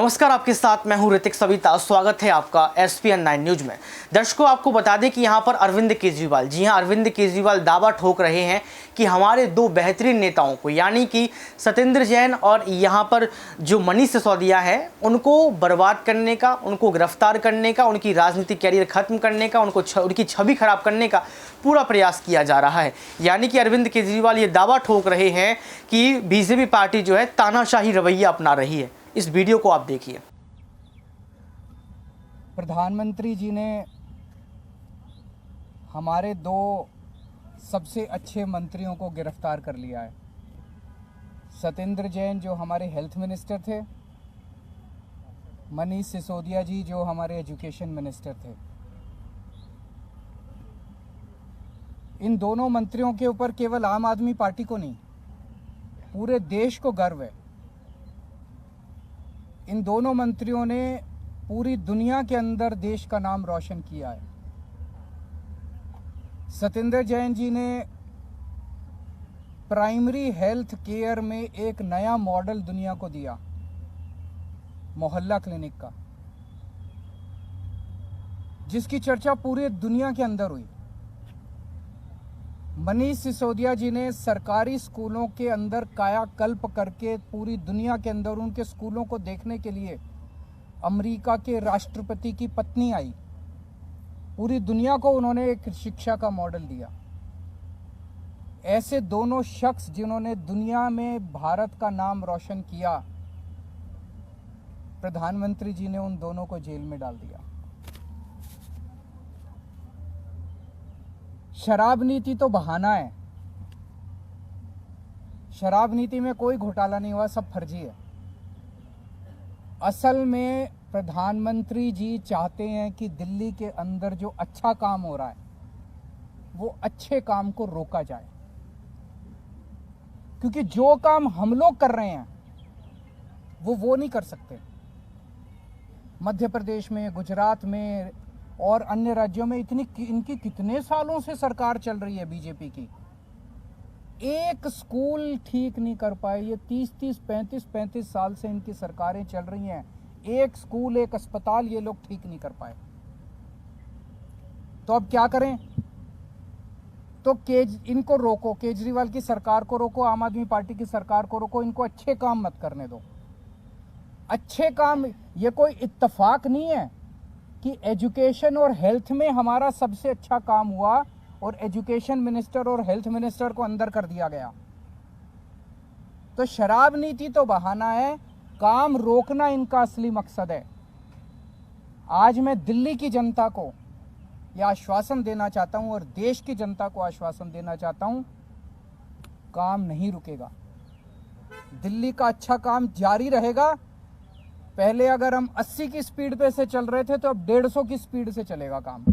नमस्कार, आपके साथ मैं हूं ऋतिक सविता। स्वागत है आपका SPN9 न्यूज में। दर्शकों, आपको बता दें कि यहां पर अरविंद केजरीवाल, जी हां, अरविंद केजरीवाल दावा ठोक रहे हैं कि हमारे दो बेहतरीन नेताओं को, यानी कि सत्येंद्र जैन और यहां पर जो मनीष सिसोदिया है, उनको बर्बाद करने का, उनको गिरफ्तार करने का, उनकी राजनीतिक कैरियर खत्म करने का, उनकी छवि खराब करने का पूरा प्रयास किया जा रहा है। यानी कि अरविंद केजरीवाल ये दावा ठोक रहे हैं कि बीजेपी पार्टी जो है तानाशाही रवैया अपना रही है। इस वीडियो को आप देखिए। प्रधानमंत्री जी ने हमारे दो सबसे अच्छे मंत्रियों को गिरफ्तार कर लिया है। सत्येंद्र जैन जो हमारे हेल्थ मिनिस्टर थे, मनीष सिसोदिया जी जो हमारे एजुकेशन मिनिस्टर थे। इन दोनों मंत्रियों के ऊपर केवल आम आदमी पार्टी को नहीं, पूरे देश को गर्व है। इन दोनों मंत्रियों ने पूरी दुनिया के अंदर देश का नाम रोशन किया है। सत्येंद्र जैन जी ने प्राइमरी हेल्थ केयर में एक नया मॉडल दुनिया को दिया, मोहल्ला क्लिनिक का, जिसकी चर्चा पूरी दुनिया के अंदर हुई। मनीष सिसोदिया जी ने सरकारी स्कूलों के अंदर कायाकल्प करके पूरी दुनिया के अंदर उनके स्कूलों को देखने के लिए अमेरिका के राष्ट्रपति की पत्नी आई। पूरी दुनिया को उन्होंने एक शिक्षा का मॉडल दिया। ऐसे दोनों शख्स जिन्होंने दुनिया में भारत का नाम रोशन किया, प्रधानमंत्री जी ने उन दोनों को जेल में डाल दिया। शराब नीति तो बहाना है। शराब नीति में कोई घोटाला नहीं हुआ, सब फर्जी है। असल में प्रधानमंत्री जी चाहते हैं कि दिल्ली के अंदर जो अच्छा काम हो रहा है, वो अच्छे काम को रोका जाए, क्योंकि जो काम हम लोग कर रहे हैं वो नहीं कर सकते। मध्य प्रदेश में, गुजरात में और अन्य राज्यों में इनकी कितने सालों से सरकार चल रही है बीजेपी की, एक स्कूल ठीक नहीं कर पाए। ये 30-30, 35-35 साल से इनकी सरकारें चल रही हैं, एक स्कूल, एक अस्पताल ये लोग ठीक नहीं कर पाए। तो अब क्या करें? तो इनको रोको, केजरीवाल की सरकार को रोको, आम आदमी पार्टी की सरकार को रोको, इनको अच्छे काम मत करने दो। अच्छे काम, ये कोई इत्तेफाक नहीं है कि एजुकेशन और हेल्थ में हमारा सबसे अच्छा काम हुआ और एजुकेशन मिनिस्टर और हेल्थ मिनिस्टर को अंदर कर दिया गया। तो शराब नीति तो बहाना है, काम रोकना इनका असली मकसद है। आज मैं दिल्ली की जनता को यह आश्वासन देना चाहता हूं और देश की जनता को आश्वासन देना चाहता हूं, काम नहीं रुकेगा। दिल्ली का अच्छा काम जारी रहेगा। पहले अगर हम 80 की स्पीड पे से चल रहे थे, तो अब 150 की स्पीड से चलेगा काम।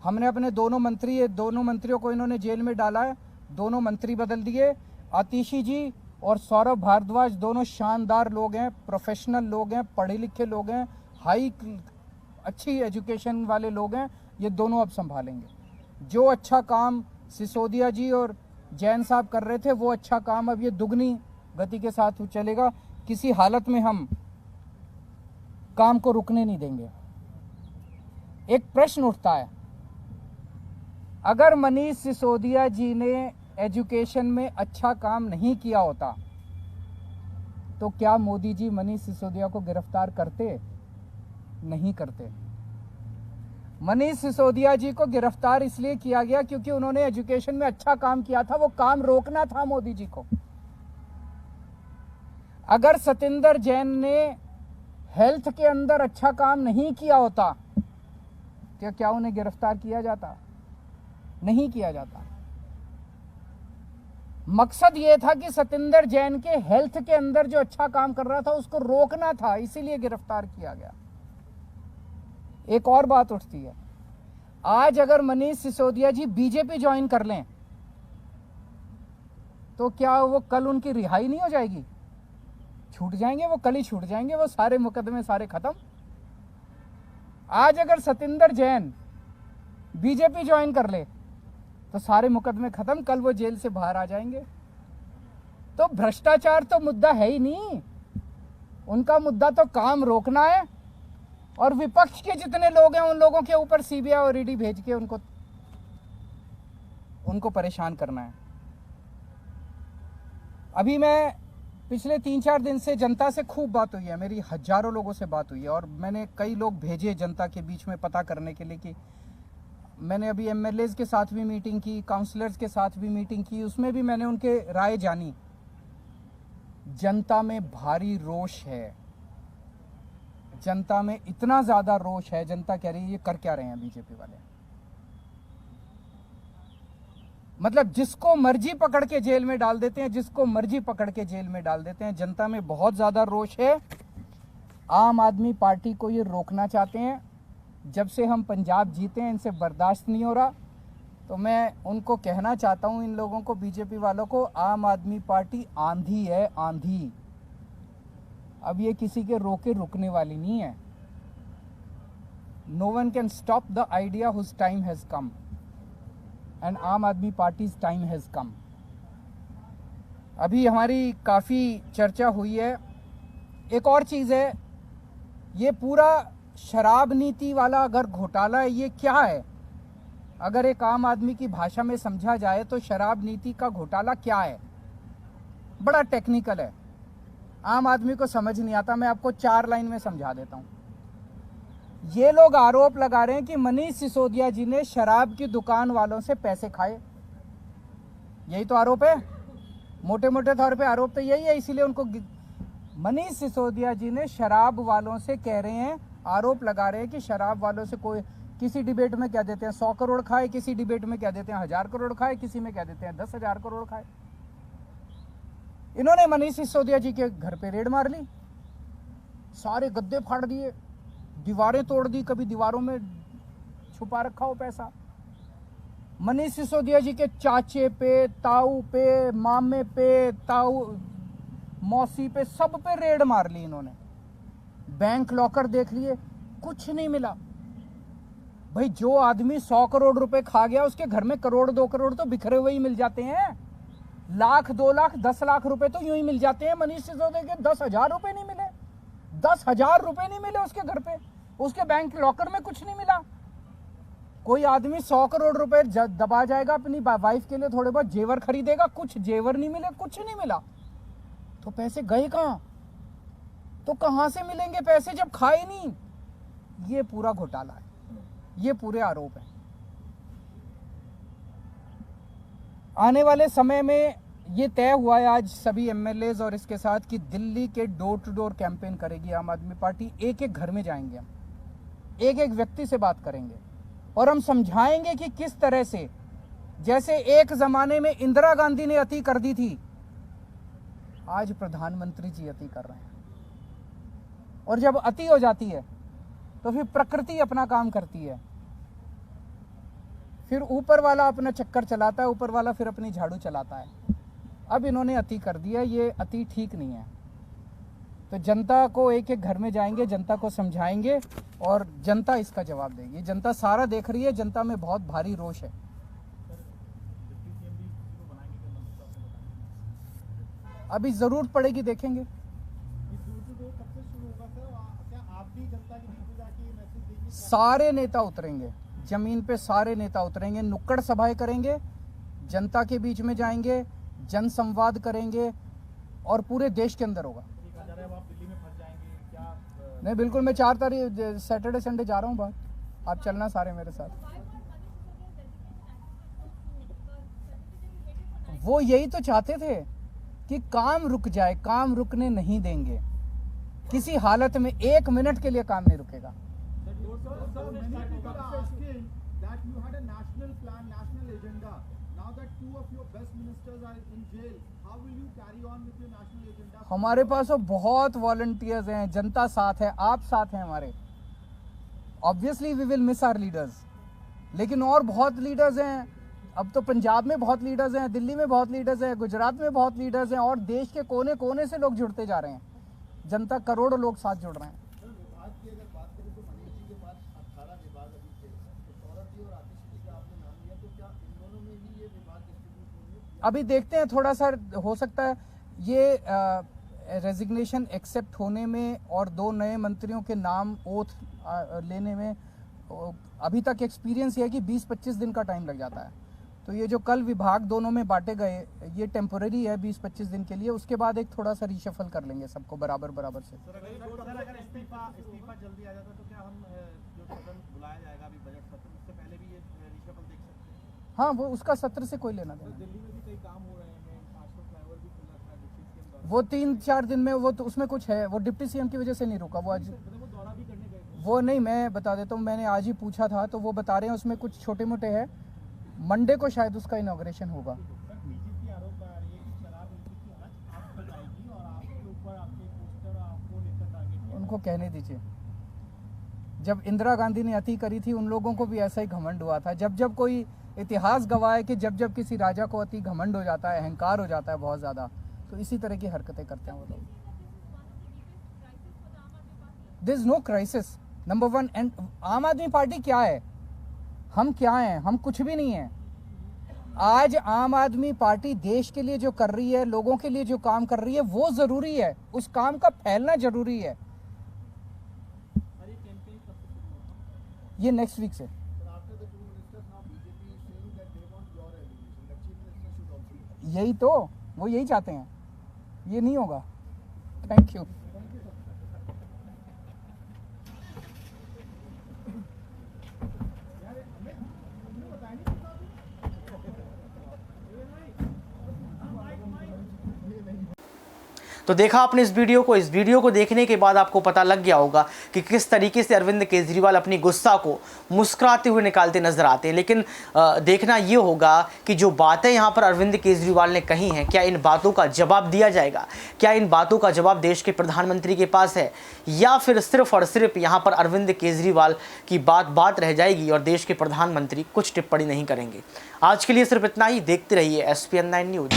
हमने अपने दोनों मंत्रियों को इन्होंने जेल में डाला है, दोनों मंत्री बदल दिए। आतिशी जी और सौरभ भारद्वाज दोनों शानदार लोग हैं, प्रोफेशनल लोग हैं, पढ़े लिखे लोग हैं, अच्छी एजुकेशन वाले लोग हैं। ये दोनों अब संभालेंगे। जो अच्छा काम सिसोदिया जी और जैन साहब कर रहे थे, वो अच्छा काम अब ये दुगनी गति के साथ चलेगा। किसी हालत में हम काम को रुकने नहीं देंगे। एक प्रश्न उठता है, अगर मनीष सिसोदिया जी ने एजुकेशन में अच्छा काम नहीं किया होता, तो क्या मोदी जी मनीष सिसोदिया को गिरफ्तार करते? नहीं करते। मनीष सिसोदिया जी को गिरफ्तार इसलिए किया गया क्योंकि उन्होंने एजुकेशन में अच्छा काम किया था, वो काम रोकना था मोदी जी को। अगर सत्येंद्र जैन ने हेल्थ के अंदर अच्छा काम नहीं किया होता, तो क्या उन्हें गिरफ्तार किया जाता? नहीं किया जाता। मकसद यह था कि सत्येंद्र जैन के हेल्थ के अंदर जो अच्छा काम कर रहा था उसको रोकना था, इसीलिए गिरफ्तार किया गया। एक और बात उठती है, आज अगर मनीष सिसोदिया जी बीजेपी ज्वाइन कर लें, तो क्या वो कल उनकी रिहाई नहीं हो जाएगी? छूट जाएंगे, वो कल ही छूट जाएंगे, वो सारे मुकदमे सारे खत्म। आज अगर सत्येंद्र जैन बीजेपी ज्वाइन कर ले तो सारे मुकदमे खत्म, कल वो जेल से बाहर आ जाएंगे। तो भ्रष्टाचार तो मुद्दा है ही नहीं, उनका मुद्दा तो काम रोकना है और विपक्ष के जितने लोग हैं उन लोगों के ऊपर सीबीआई और ईडी भेज के उनको परेशान करना है। अभी मैं पिछले 3-4 दिन से जनता से खूब बात हुई है, मेरी हजारों लोगों से बात हुई है और मैंने कई लोग भेजे जनता के बीच में पता करने के लिए कि मैंने अभी एमएलएज के साथ भी मीटिंग की, काउंसलर्स के साथ भी मीटिंग की, उसमें भी मैंने उनके राय जानी। जनता में भारी रोष है, जनता में इतना ज्यादा रोष है, जनता कह रही है ये कर क्या रहे हैं बीजेपी वाले। मतलब जिसको मर्जी पकड़ के जेल में डाल देते हैं, जिसको मर्जी पकड़ के जेल में डाल देते हैं। जनता में बहुत ज्यादा रोष है। आम आदमी पार्टी को ये रोकना चाहते हैं। जब से हम पंजाब जीते हैं इनसे बर्दाश्त नहीं हो रहा। तो मैं उनको कहना चाहता हूं, इन लोगों को, बीजेपी वालों को, आम आदमी पार्टी आंधी है, आंधी। अब ये किसी के रोके रुकने वाली नहीं है। No one can stop the idea whose time has come and Aam Aadmi parties time has कम। अभी हमारी काफ़ी चर्चा हुई है। एक और चीज़ है, ये पूरा शराब नीति वाला अगर घोटाला है, ये क्या है? अगर एक आम आदमी की भाषा में समझा जाए तो शराब नीति का घोटाला क्या है? बड़ा टेक्निकल है, आम आदमी को समझ नहीं आता। मैं आपको 4 लाइन में समझा देता हूँ। ये लोग आरोप लगा रहे हैं कि मनीष सिसोदिया जी ने शराब की दुकान वालों से पैसे खाए। यही तो आरोप है, मोटे मोटे तौर पे आरोप तो यही है। इसीलिए उनको मनीष सिसोदिया जी ने शराब वालों से कह रहे हैं, आरोप लगा रहे हैं कि शराब वालों से कोई किसी डिबेट में क्या देते हैं 100 करोड़ खाए, किसी डिबेट में क्या देते हैं 1000 करोड़ खाए, किसी में क्या देते हैं 10,000 करोड़ खाए। इन्होंने मनीष सिसोदिया जी के घर पे रेड मार ली, सारे गद्दे फाड़ दिए, दीवारें तोड़ दी, कभी दीवारों में छुपा रखा हो पैसा। मनीष सिसोदिया जी के चाचे पे, ताऊ पे, मामे पे, ताऊ मौसी पे, सब पे रेड मार ली इन्होंने। बैंक लॉकर देख लिए, कुछ नहीं मिला। भाई जो आदमी 100 करोड़ रुपए खा गया उसके घर में करोड़ 2 करोड़ तो बिखरे हुए ही मिल जाते हैं। लाख 2 लाख 10 लाख रुपए तो यूं ही मिल जाते हैं। मनीष सिसोदिया के 10,000 रुपए नहीं मिले, 10,000 रुपए नहीं मिले उसके घर पे, उसके बैंक लॉकर में कुछ नहीं मिला। कोई आदमी 100 करोड़ रुपए दबा जाएगा, अपनी वाइफ के लिए थोड़े बहुत जेवर खरीदेगा, कुछ जेवर नहीं मिले, कुछ नहीं मिला, तो पैसे गए कहां? तो कहां से मिलेंगे पैसे जब खाए नहीं? ये पूरा घोटाला है, ये पूरे आरोप है। आने वाले समय में ये तय हुआ है आज सभी एमएलएज और इसके साथ कि दिल्ली के डोर टू डोर कैंपेन करेगी आम आदमी पार्टी। एक एक घर में जाएंगे हम, एक एक व्यक्ति से बात करेंगे और हम समझाएंगे कि किस तरह से, जैसे एक जमाने में इंदिरा गांधी ने अति कर दी थी, आज प्रधानमंत्री जी अति कर रहे हैं। और जब अति हो जाती है तो फिर प्रकृति अपना काम करती है, फिर ऊपर वाला अपना चक्कर चलाता है, ऊपर वाला फिर अपनी झाड़ू चलाता है। अब इन्होंने अति कर दिया, ये अति ठीक नहीं है। तो जनता को एक एक घर में जाएंगे, जनता को समझाएंगे और जनता इसका जवाब देगी। जनता सारा देख रही है, जनता में बहुत भारी रोष है। अभी जरूरत पड़ेगी, देखेंगे। सारे नेता उतरेंगे जमीन पे, सारे नेता उतरेंगे, नुक्कड़ सभाएं करेंगे, जनता के बीच में जाएंगे, जन संवाद करेंगे और पूरे देश के अंदर होगा। नहीं, बिल्कुल, मैं 4 तारीख सैटरडे संडे जा रहा हूँ बाहर, आप चलना सारे मेरे साथ। वो यही तो चाहते थे कि काम रुक जाए, काम रुकने नहीं देंगे किसी हालत में, 1 मिनट के लिए काम नहीं रुकेगा। हमारे पास तो बहुत वॉलंटियर्स हैं, जनता साथ है, आप साथ हैं हमारे। Obviously we will miss our leaders, लेकिन और बहुत लीडर्स हैं। अब तो पंजाब में बहुत लीडर्स हैं, दिल्ली में बहुत लीडर्स हैं, गुजरात में बहुत लीडर्स हैं और देश के कोने कोने से लोग जुड़ते जा रहे हैं। जनता, करोड़ों लोग साथ जुड़ रहे हैं। अभी देखते हैं, थोड़ा सा हो सकता है ये रेजिग्नेशन एक्सेप्ट होने में और 2 नए मंत्रियों के नाम ओथ लेने में अभी तक एक्सपीरियंस ये है कि 20-25 दिन का टाइम लग जाता है। तो ये जो कल विभाग दोनों में बांटे गए ये टेम्पोररी है 20-25 दिन के लिए, उसके बाद एक थोड़ा सा रिशफल कर लेंगे सबको बराबर बराबर से। सर अगर इस्तीफा जल्दी आ जाता तो क्या हम जो सदन बुलाया जाएगा अभी बजट सत्र उससे पहले भी ये रिशफल देख सकते हैं? हाँ, वो उसका सत्र से कोई लेना देना। दिल्ली में भी कई काम हो रहे हैं, आश्रम फ्लाईओवर भी खुला था डिप्टी सीएम द्वारा, वो 3-4 दिन में वो तो उसमें कुछ है, वो डिप्टी सीएम की वजह से नहीं रुका। वो आज वो दौरा भी करने गए थे। वो नहीं, मैं बता देता हूँ, मैंने आज ही पूछा था तो वो बता रहे हैं उसमें कुछ छोटे मोटे है, मंडे को शायद उसका इनॉग्रेशन होगा। सर बीजेपी आरोप लगा रही है कि शराब नीति की आंच आप पर आएगी और आपके ऊपर आपके पोस्टर आपको लेकर टारगेट किया। उनको कहने दीजिए, जब इंदिरा गांधी ने अति करी थी उन लोगों को भी ऐसा ही घमंड हुआ था। जब जब कोई इतिहास गवाह है कि जब जब किसी राजा को अति घमंड हो जाता है, अहंकार हो जाता है बहुत ज़्यादा, तो इसी तरह की हरकतें करते हैं वो लोग। This is no crisis number 1। And Aam Aadmi party क्या है, हम क्या हैं? हम कुछ भी नहीं हैं। आज आम आदमी पार्टी देश के लिए जो कर रही है, लोगों के लिए जो काम कर रही है वो जरूरी है, उस काम का फैलना जरूरी है। ये नेक्स्ट वीक से। यही तो, वो यही चाहते हैं, ये नहीं होगा। Thank you. तो देखा आपने इस वीडियो को देखने के बाद आपको पता लग गया होगा कि किस तरीके से अरविंद केजरीवाल अपनी गुस्सा को मुस्कुराते हुए निकालते नजर आते हैं। लेकिन देखना ये होगा कि जो बातें यहाँ पर अरविंद केजरीवाल ने कही हैं, क्या इन बातों का जवाब दिया जाएगा? क्या इन बातों का जवाब देश के प्रधानमंत्री के पास है, या फिर सिर्फ और सिर्फ यहाँ पर अरविंद केजरीवाल की बात रह जाएगी और देश के प्रधानमंत्री कुछ टिप्पणी नहीं करेंगे? आज के लिए सिर्फ इतना ही। देखते रहिए SPN9 न्यूज।